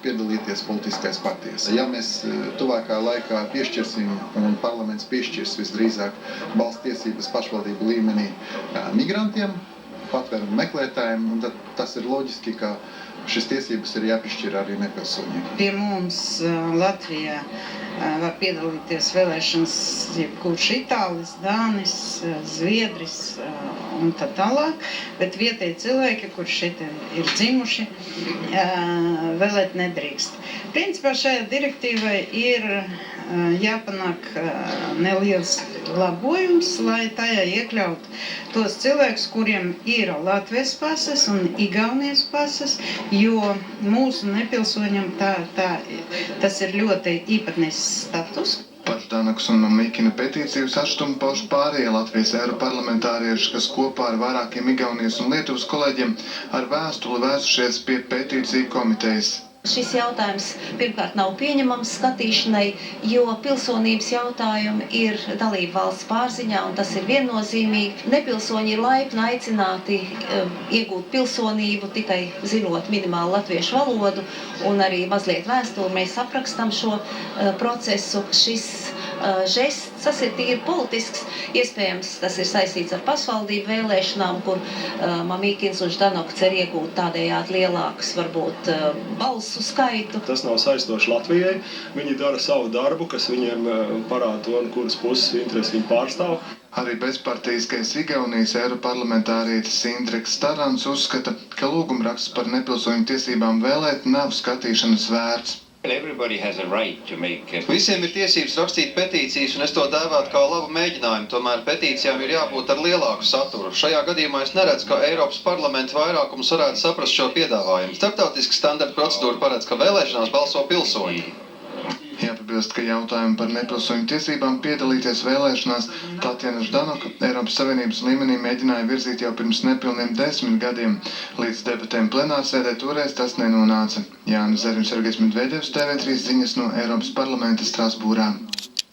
piedalīties politiskais partijas. Ja mēs tuvākā laikā piešķirsim, un parlaments piešķirs visdrīzāk balss tiesības pašvaldību līmenī migrantiem, patvērumu meklētājiem, un tad tas ir loģiski, ka šis tiesības ir jāpiešķir arī nepilsoņiem. Pie mums Latvijā var piedalīties vēlēšanas jebkurš itālis, dānis, zviedris un tā tālāk, bet vietēji cilvēki, kur šeit ir dzimuši, vēlēt nedrīkst. Principā šajā direktīvai ir jāpanāk neliels labojums, lai tajā iekļaut tos cilvēkus, kuriem ir Latvijas pases un Igaunijas pases, jo mūsu nepilsoņiem tas ir ļoti īpatnējs status. Par Ždanokas un Mamikina petīcijas atšķumu pauž pārējie Latvijas eiroparlamentārieši, kas kopā ar vairākiem Igaunijas un Lietuvas kolēģiem ar vēstuli vēsušies pie petīciju komitejas. Šis jautājums pirmkārt nav pieņemams skatīšanai, jo pilsonības jautājumi ir dalību valsts pārziņā, un tas ir viennozīmīgi. Nepilsoņi ir laipni aicināti iegūt pilsonību tikai zinot minimālu latviešu valodu, un arī mazliet vēstuli mēs aprakstam šo procesu. Šis žests, tas ir tīri politisks, iespējams, tas ir saistīts ar pašvaldību vēlēšanām, kur Mamikins un Ždanoka cer iegūt tādējādi lielākus, varbūt, balsu skaitu. Tas nav saistoši Latvijai. Viņi dara savu darbu, kas viņiem parāda to, un kuras puses interesi viņi pārstāv. Arī bezpartijiskais Igaunijas eiroparlamentārietis Indreks Tarants uzskata, ka lūgumraksts par nepilsoņu tiesībām vēlēt nav skatīšanas vērts. Visiem ir tiesības rakstīt petīcijas, un es to dēvētu kā labu mēģinājumu. Tomēr petīcijām ir jābūt ar lielāku saturu. Šajā gadījumā es neredzu, ka Eiropas parlamenta vairākums varētu saprast šo piedāvājumu. Starptautiski standarta procedūra paredz, ka vēlēšanās balso pilsoņi. Jāpiebilst, ka jautājumu par nepilsoņu tiesībām piedalīties vēlēšanās Tatjana Ždanoka Eiropas Savienības līmenī mēģināja virzīt jau pirms nepilniem 10 gadiem. Līdz debatēm plenārsēdē toreiz tas nenonāca. Jānis Zeriņš, Sergejs Medvedevs, TV3 ziņas no Eiropas parlamenta Strasbūrā.